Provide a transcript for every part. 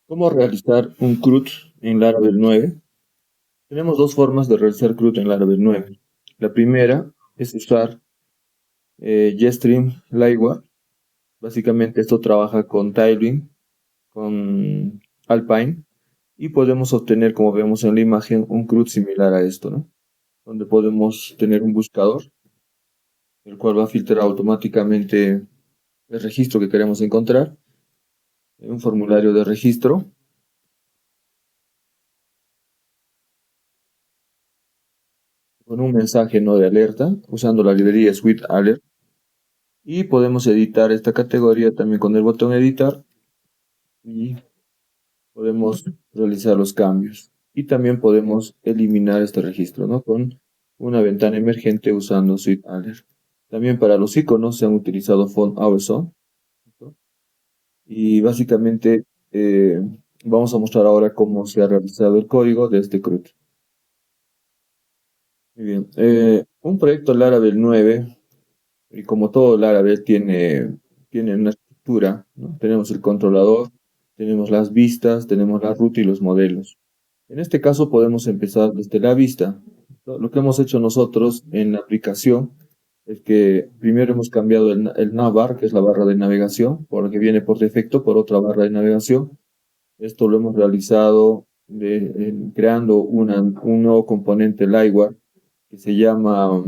¿Cómo realizar un CRUD en Laravel 9? Tenemos dos formas de realizar CRUD en Laravel 9. La primera es usar JStream Lightware. Básicamente esto trabaja con Tailwind, con Alpine, y podemos obtener, como vemos en la imagen, un CRUD similar a esto, ¿no? Donde podemos tener un buscador, el cual va a filtrar automáticamente el registro que queremos encontrar, un formulario de registro, con un mensaje no de alerta, usando la librería Sweet Alert. Y podemos editar esta categoría también con el botón editar y podemos realizar los cambios. Y también podemos eliminar este registro, ¿no? Con una ventana emergente usando Sweet Alert. También para los iconos se han utilizado Font Always On. Y básicamente eh, vamos a mostrar ahora cómo se ha realizado el código de este CRUD. Muy bien. Un proyecto Laravel 9. Y como todo Laravel tiene una estructura, ¿no? Tenemos el controlador, tenemos las vistas, tenemos la ruta y los modelos. En este caso podemos empezar desde la vista. Lo que hemos hecho nosotros en la aplicación es que primero hemos cambiado el navbar, que es la barra de navegación, por lo que viene por defecto por otra barra de navegación. Esto lo hemos realizado creando un nuevo componente Lightware que se llama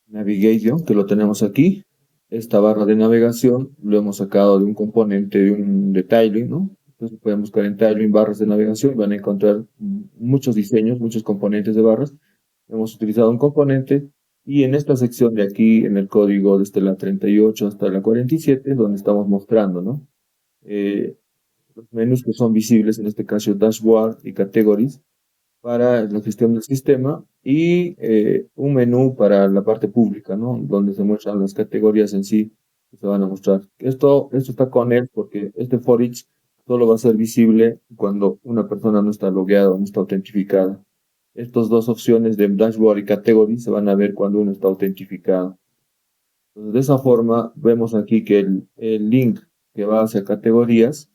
Navigation, que lo tenemos aquí. Esta barra de navegación lo hemos sacado de un componente de Tailwind, ¿no? Entonces pueden buscar en Tailwind barras de navegación y van a encontrar muchos diseños, muchos componentes de barras. Hemos utilizado un componente y en esta sección de aquí, en el código desde la 38 hasta la 47, donde estamos mostrando, ¿no? Eh, los menús que son visibles, en este caso Dashboard y Categories, para la gestión del sistema y un menú para la parte pública, ¿no? Donde se muestran las categorías en sí que se van a mostrar. Esto está con él porque este for each solo va a ser visible cuando una persona no está logueada o no está autentificada. Estas dos opciones de dashboard y category se van a ver cuando uno está autentificado. Entonces, de esa forma, vemos aquí que el link que va hacia categorías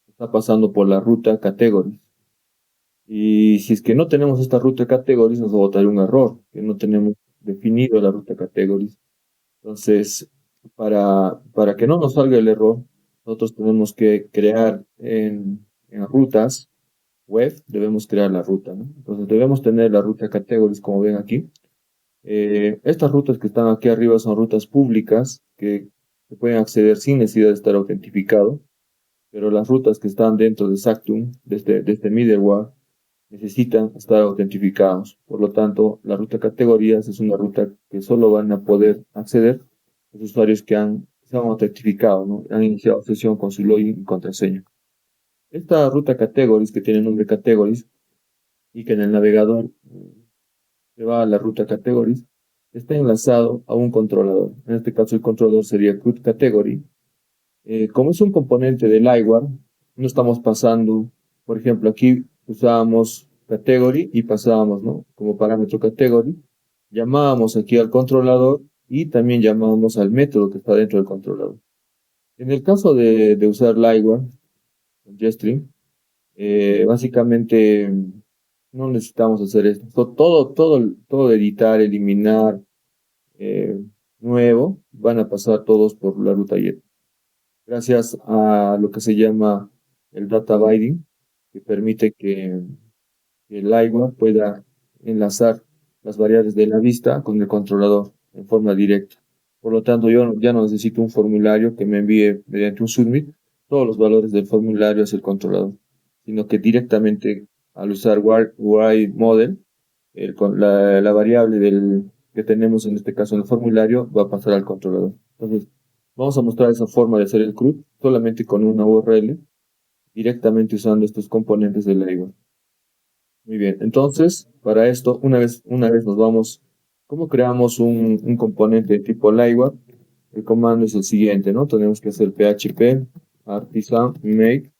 está pasando por la ruta category. Y si es que no tenemos esta ruta categories, nos va a botar un error, que no tenemos definido la ruta categories. Entonces, para que no nos salga el error, nosotros tenemos que crear en rutas web, debemos crear la ruta, ¿no? Entonces, debemos tener la ruta categories, como ven aquí. Estas rutas que están aquí arriba son rutas públicas que se pueden acceder sin necesidad de estar autentificado, pero las rutas que están dentro de Sactum, de este middleware, necesitan estar autentificados. Por lo tanto, la ruta categorías es una ruta que solo van a poder acceder los usuarios se han autentificado, ¿no? Han iniciado sesión con su login y contraseña. Esta ruta categories, que tiene nombre categories, y que en el navegador se va a la ruta categories, está enlazado a un controlador. En este caso, el controlador sería CRUD category. Como es un componente del Lightware, no estamos pasando, por ejemplo, aquí usábamos category y pasábamos, ¿no? Como parámetro category, llamábamos aquí al controlador y también llamábamos al método que está dentro del controlador. En el caso de usar Lightware, JStream, básicamente no necesitamos hacer esto. Todo editar, eliminar, eh, nuevo, van a pasar todos por la ruta YET, gracias a lo que se llama el data binding, que permite que el Lightware pueda enlazar las variables de la vista con el controlador en forma directa. Por lo tanto, yo ya no necesito un formulario que me envíe mediante un submit todos los valores del formulario hacia el controlador, sino que directamente al usar write model, la variable que tenemos en este caso en el formulario va a pasar al controlador. Entonces, vamos a mostrar esa forma de hacer el CRUD solamente con una URL, directamente usando estos componentes del Lightware. Muy bien, entonces, para esto, una vez nos vamos, ¿cómo creamos un componente de tipo Lightware? El comando es el siguiente, ¿no? Tenemos que hacer php artisan make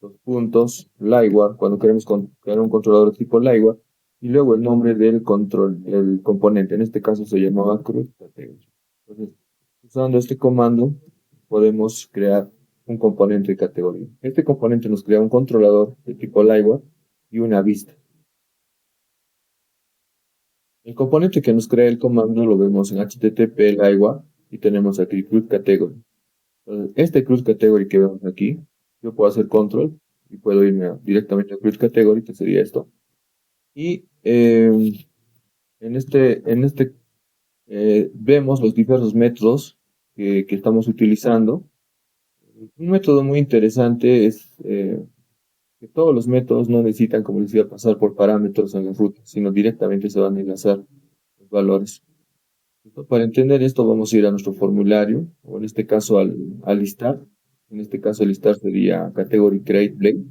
dos puntos Lightware cuando queremos crear un controlador de tipo Lightware y luego el nombre del el componente. En este caso se llamaba CRUD. Entonces, usando este comando podemos crear un componente de categoría. Este componente nos crea un controlador de tipo Lightware y una vista. El componente que nos crea el comando lo vemos en HTTP Lightware y tenemos aquí CRUD Category. Entonces, este CRUD Category que vemos aquí, yo puedo hacer control y puedo irme directamente a CRUD Category, que sería esto. Y vemos los diversos métodos que estamos utilizando. Un método muy interesante es que todos los métodos no necesitan, como les decía, pasar por parámetros en la ruta, sino directamente se van a enlazar los valores. Entonces, para entender esto, vamos a ir a nuestro formulario, o en este caso al listar. En este caso, el listar sería category create blade.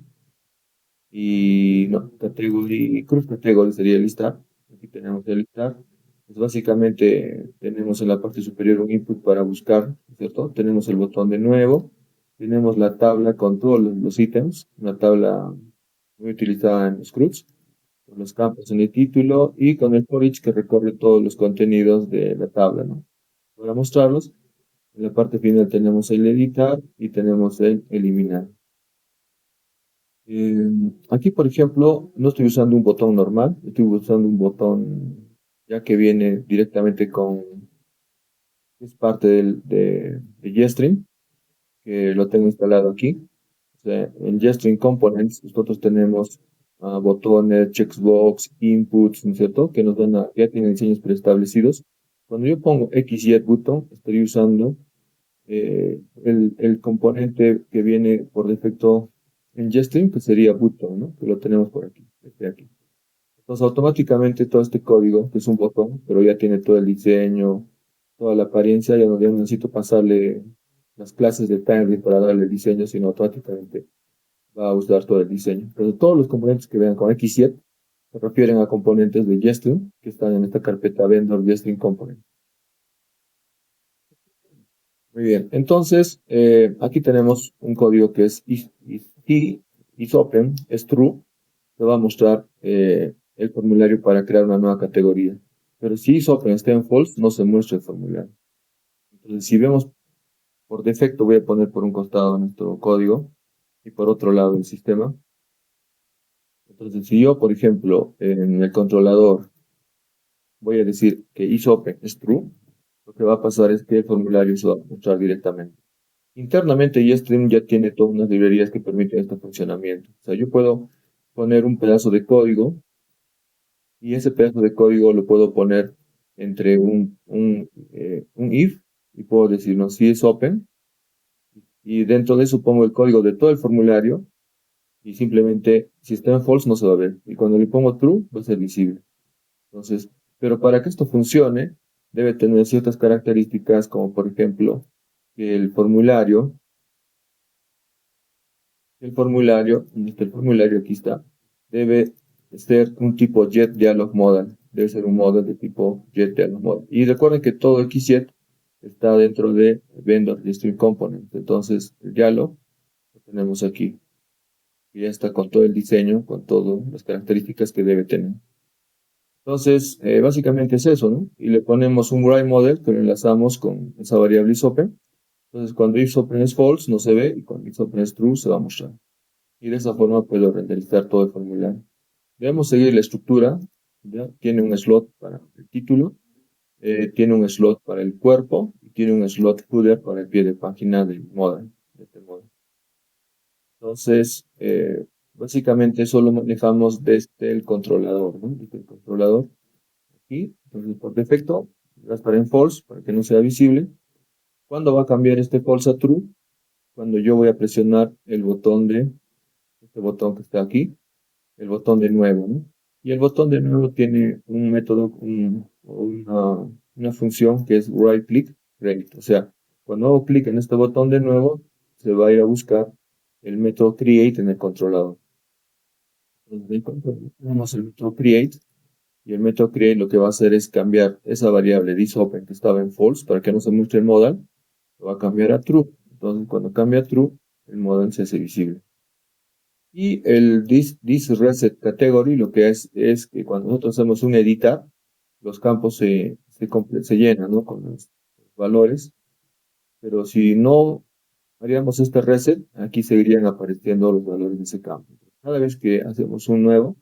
Y no, category, cross category sería el listar. Aquí tenemos el listar. Pues básicamente tenemos en la parte superior un input para buscar, ¿cierto? Tenemos el botón de nuevo. Tenemos la tabla con todos los ítems, una tabla muy utilizada en los CRUDs, con los campos en el título y con el for each que recorre todos los contenidos de la tabla, ¿no? Para mostrarlos, en la parte final tenemos el editar y tenemos el eliminar. Aquí, por ejemplo, no estoy usando un botón normal, estoy usando un botón ya que viene directamente es parte de JStream, que lo tengo instalado aquí. O sea, en JStream Components nosotros tenemos botones, checkbox, inputs, ¿no es cierto? Que nos dan ya tienen diseños preestablecidos. Cuando yo pongo XY button, estoy usando el componente que viene por defecto en JStream, que sería button, ¿no? Que lo tenemos por aquí, este aquí. Entonces, automáticamente todo este código, que es un botón, pero ya tiene todo el diseño, toda la apariencia, ya no necesito pasarle las clases de Tandy para darle el diseño, sino automáticamente va a usar todo el diseño. Entonces, todos los componentes que vean con XY se refieren a componentes de JStream que están en esta carpeta vendor JStream Component. Muy bien, entonces aquí tenemos un código que es isOpen, es true, te va a mostrar el formulario para crear una nueva categoría. Pero si isOpen está en false, no se muestra el formulario. Entonces, si vemos por defecto, voy a poner por un costado nuestro código y por otro lado el sistema. Entonces, si yo, por ejemplo, en el controlador voy a decir que isOpen es true, lo que va a pasar es que el formulario se va a mostrar directamente. Internamente JStream ya tiene todas unas librerías que permiten este funcionamiento. O sea, yo puedo poner un pedazo de código y ese pedazo de código lo puedo poner entre un if y puedo decir, no, si es open y dentro de eso pongo el código de todo el formulario y simplemente si está en false no se va a ver y cuando le pongo true va a ser visible. Entonces, pero para que esto funcione debe tener ciertas características como por ejemplo que el formulario aquí está, debe ser un tipo Jet Dialog Model, debe ser un model de tipo Jet Dialog Model. Y recuerden que todo XJet está dentro de Vendor Stream Component, entonces el dialog lo tenemos aquí, y ya está con todo el diseño, con todas las características que debe tener. Entonces, básicamente es eso, ¿no? Y le ponemos un write model que lo enlazamos con esa variable isOpen. Entonces, cuando isOpen es false, no se ve, y cuando isOpen es true, se va a mostrar. Y de esa forma puedo renderizar todo el formulario. Debemos seguir la estructura, ¿ya? Tiene un slot para el título, tiene un slot para el cuerpo y tiene un slot footer para el pie de página del model. De este model. Entonces, básicamente eso lo manejamos desde el controlador, ¿no? Desde el controlador aquí. Entonces, por defecto, va a estar en false para que no sea visible. ¿Cuándo va a cambiar este false a true? Cuando yo voy a presionar el botón este botón que está aquí, el botón de nuevo, ¿no? Y el botón de nuevo tiene un método, una función que es right click create. O sea, cuando hago clic en este botón de nuevo, se va a ir a buscar el método create en el controlador. Entonces, tenemos el método create y el método create lo que va a hacer es cambiar esa variable thisOpen que estaba en false para que no se muestre el modal, lo va a cambiar a true. Entonces, cuando cambia a true, el modal se hace visible. Y el this reset category lo que es que cuando nosotros hacemos un editar, los campos se llenan, ¿no? Con los valores. Pero si no haríamos este reset, aquí seguirían apareciendo los valores de ese campo. Cada vez que hacemos un nuevo,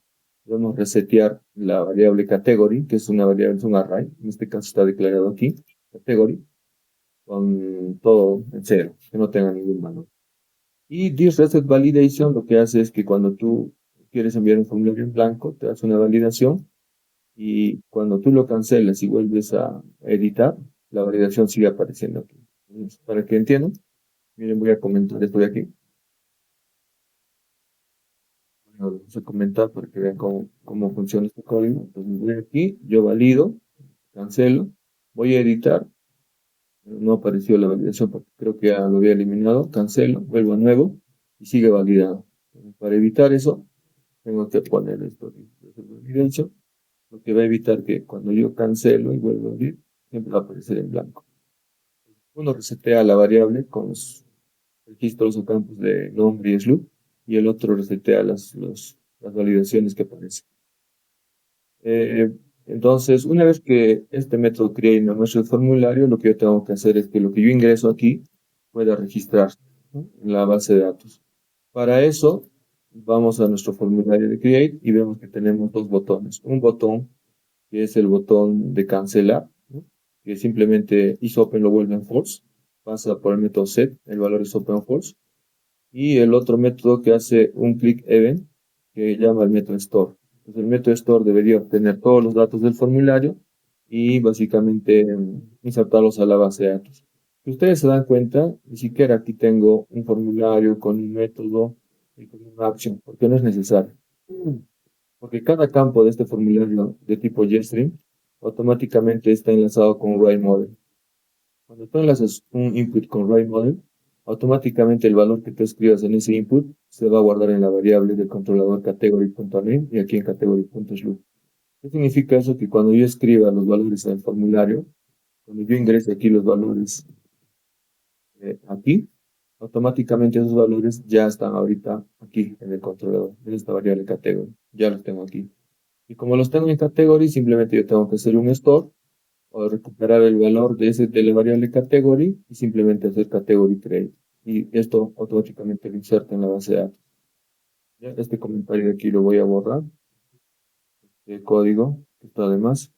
podemos resetear la variable category, que es una variable, es un array, en este caso está declarado aquí, category, con todo en cero, que no tenga ningún valor. Y this reset validation lo que hace es que cuando tú quieres enviar un formulario en blanco, te hace una validación y cuando tú lo cancelas y vuelves a editar, la validación sigue apareciendo aquí. Entonces, para que entiendan, miren, voy a comentar esto de aquí. Bueno, vamos a comentar para que vean cómo funciona este código. Entonces voy aquí, yo valido, cancelo, voy a editar. No apareció la validación porque creo que ya lo había eliminado. Cancelo, vuelvo a nuevo y sigue validado. Para evitar eso, tengo que poner esto de validation, lo que va a evitar que cuando yo cancelo y vuelvo a abrir, siempre va a aparecer en blanco. Uno resetea la variable con los registros o campos de nombre y sloop, y el otro resetea las validaciones que aparecen. Eh, entonces, una vez que este método create me muestra el formulario, lo que yo tengo que hacer es que lo que yo ingreso aquí pueda registrar, ¿no?, en la base de datos. Para eso, vamos a nuestro formulario de create y vemos que tenemos dos botones. Un botón que es el botón de cancelar, ¿no?, que simplemente isOpen lo vuelve en false, pasa por el método set, el valor es open false, y el otro método que hace un click event, que llama el método store. Entonces el método store debería obtener todos los datos del formulario y básicamente insertarlos a la base de datos. Si ustedes se dan cuenta, ni siquiera aquí tengo un formulario con un método y con una acción, porque no es necesario. Porque cada campo de este formulario de tipo JStream automáticamente está enlazado con WriteModel. Cuando tú enlazas un input con WriteModel, automáticamente el valor que tú escribas en ese input se va a guardar en la variable del controlador category.name y aquí en category.sloop. ¿Qué significa eso? Que cuando yo escriba los valores del formulario, cuando yo ingrese aquí los valores aquí, automáticamente esos valores ya están ahorita aquí en el controlador, en esta variable category. Ya los tengo aquí. Y como los tengo en category, simplemente yo tengo que hacer un store o recuperar el valor de la variable category y simplemente hacer category create. Y esto automáticamente lo inserta en la base de datos. ¿Ya? Este comentario de aquí lo voy a borrar. El código que está de más.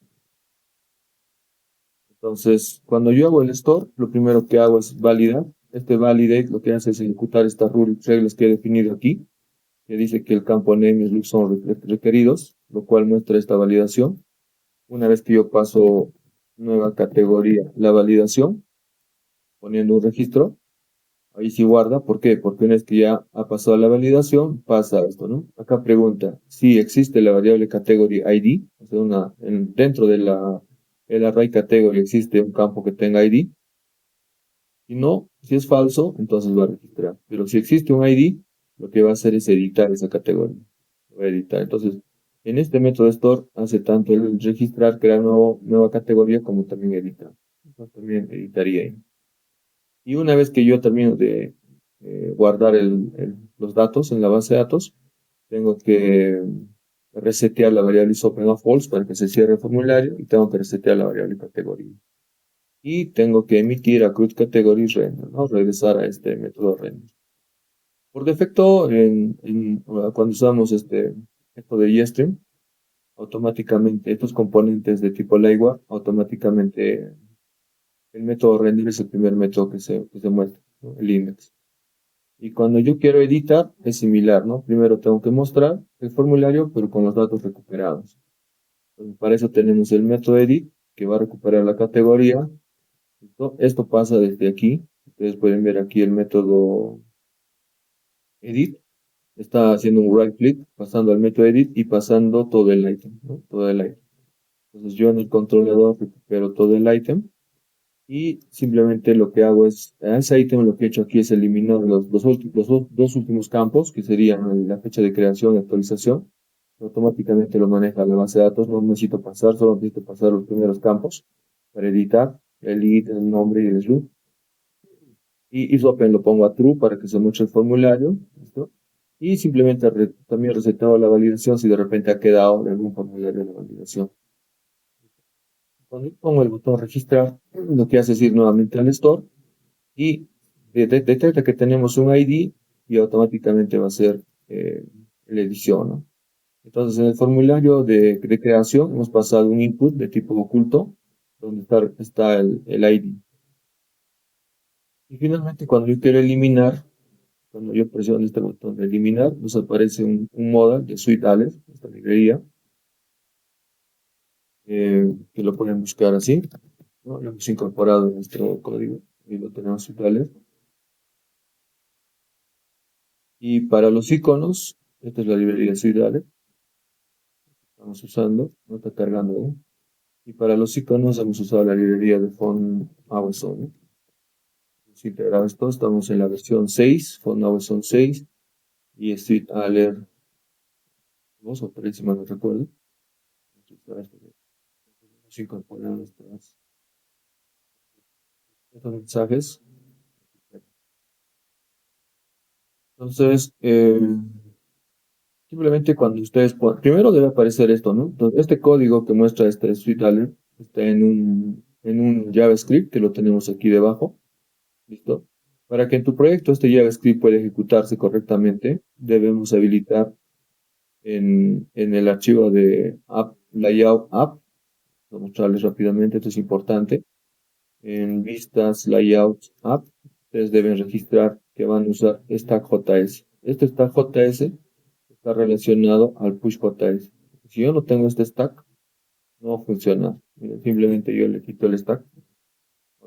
Entonces, cuando yo hago el store, lo primero que hago es validar. Este validate lo que hace es ejecutar estas reglas que he definido aquí, que dice que el campo name y loop son requeridos, lo cual muestra esta validación. Una vez que yo paso nueva categoría, la validación, poniendo un registro, ahí sí guarda. ¿Por qué? Porque una vez que ya ha pasado la validación, pasa esto, ¿no? Acá pregunta si existe la variable category ID, o sea, dentro de el array category existe un campo que tenga ID. Si no, si es falso, entonces va a registrar. Pero si existe un ID, lo que va a hacer es editar esa categoría. Lo va a editar. Entonces, en este método store hace tanto el registrar, crear nueva categoría, como también editar. Entonces, también editaría ahí. Y una vez que yo termino de guardar los datos en la base de datos, tengo que resetear la variable isOpen a false para que se cierre el formulario y tengo que resetear la variable categoría. Y tengo que emitir a CrudCategory render, ¿no? Regresar a este método render. Por defecto, cuando usamos esto de JStream, automáticamente estos componentes de tipo Lightware, automáticamente el método render es el primer método que se muestra, ¿no?, el index. Y cuando yo quiero editar, es similar, ¿no? Primero tengo que mostrar el formulario, pero con los datos recuperados. Entonces, para eso tenemos el método edit, que va a recuperar la categoría. Esto pasa desde aquí. Ustedes pueden ver aquí el método edit. Está haciendo un right click, pasando al método edit y pasando todo el item, ¿no? Todo el item. Entonces yo en el controlador recupero todo el item. Y simplemente lo que hago es, a ese ítem lo que he hecho aquí es eliminar los dos últimos campos, que serían la fecha de creación y actualización. Automáticamente lo maneja la base de datos, no necesito pasar, solo necesito pasar los primeros campos para editar, el id, el nombre y el sloop. Y isOpen lo pongo a true para que se muestre el formulario. ¿Listo? Y simplemente también resetado la validación si de repente ha quedado en algún formulario de validación. Cuando pongo el botón registrar, lo que hace es ir nuevamente al store y detecta que tenemos un ID y automáticamente va a ser la edición, ¿no? Entonces, en el formulario de creación hemos pasado un input de tipo oculto, donde está el ID. Y finalmente, cuando yo quiero eliminar, cuando yo presiono este botón de eliminar, nos aparece un modal de Suite Alert, esta librería, que lo pueden buscar así, ¿no? Lo hemos incorporado en nuestro código y lo tenemos Suite Alert. Y para los iconos, esta es la librería Suite Alert, estamos usando, no está cargando aún. Y para los iconos hemos usado la librería de Font Awesome, ¿no? Si integrado esto, estamos en la versión 6, Font Awesome 6 y Suite Alert 2 o 3, si mal no recuerdo. Vamos a incorporar estos mensajes. Entonces, simplemente cuando ustedes primero debe aparecer esto, ¿no? Entonces, este código que muestra este Suite Alert está en un JavaScript que lo tenemos aquí debajo. ¿Listo? Para que en tu proyecto este JavaScript pueda ejecutarse correctamente, debemos habilitar en el archivo de app, layout app, voy a mostrarles rápidamente, esto es importante. En vistas layout app, ustedes deben registrar que van a usar stack.js. Este stack.js está relacionado al push.js. Si yo no tengo este stack, no funciona. Miren, simplemente yo le quito el stack,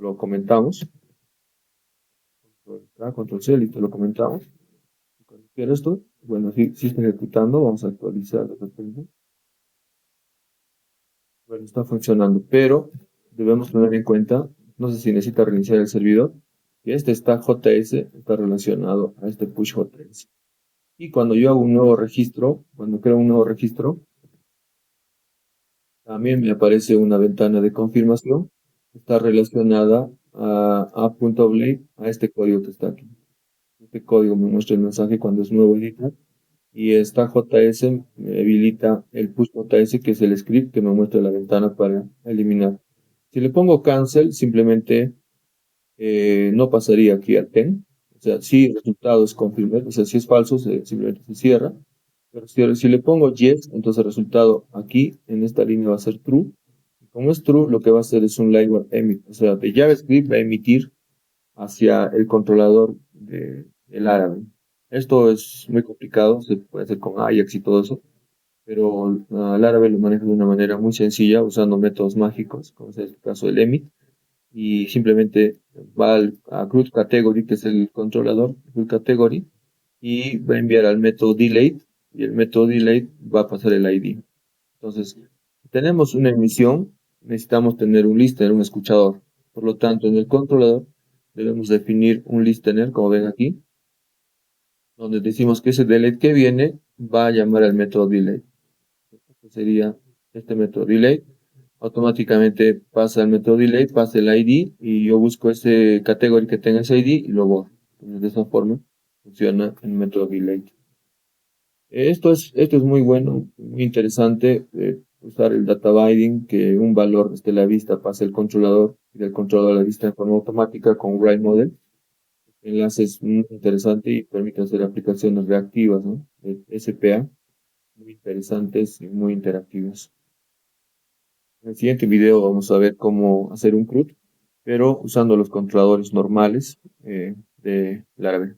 lo comentamos. Control C, listo, lo comentamos. Cuando quiero esto, bueno, sí está ejecutando, vamos a actualizar de repente. Bueno, está funcionando, pero debemos tener en cuenta, no sé si necesita reiniciar el servidor, que este está JS, está relacionado a este push JS. Y cuando yo hago un nuevo registro, cuando creo un nuevo registro, también me aparece una ventana de confirmación, está relacionada a app.blade, a este código que está aquí. Este código me muestra el mensaje cuando es nuevo editor. Y esta JS me habilita el push JS, que es el script que me muestra la ventana para eliminar. Si le pongo cancel, simplemente no pasaría aquí al 10. O sea, si el resultado es confirmado, o sea, si es falso, simplemente se cierra. Pero si le pongo yes, entonces el resultado aquí en esta línea va a ser true. Y como es true, lo que va a hacer es un live emit. O sea, de JavaScript va a emitir hacia el controlador del árabe. Esto es muy complicado, se puede hacer con Ajax y todo eso, pero el árabe lo maneja de una manera muy sencilla, usando métodos mágicos, como es el caso del emit, y simplemente va a CRUD category, que es el controlador, CRUD category, y va a enviar al método delete, y el método delete va a pasar el ID. Entonces, si tenemos una emisión, necesitamos tener un listener, un escuchador. Por lo tanto, en el controlador debemos definir un listener, como ven aquí, donde decimos que ese delete que viene va a llamar al método delete. Este sería este método delete. Automáticamente pasa al método delete, pasa el ID y yo busco ese category que tenga ese ID y lo borro. Entonces, de esa forma funciona el método delete. Esto es muy bueno, muy interesante, usar el data binding, que un valor desde la vista pase al controlador y del controlador a la vista de forma automática con Write Model. Enlaces muy interesante y permite hacer aplicaciones reactivas, ¿no? De SPA, muy interesantes y muy interactivas. En el siguiente video vamos a ver cómo hacer un CRUD, pero usando los controladores normales de Laravel.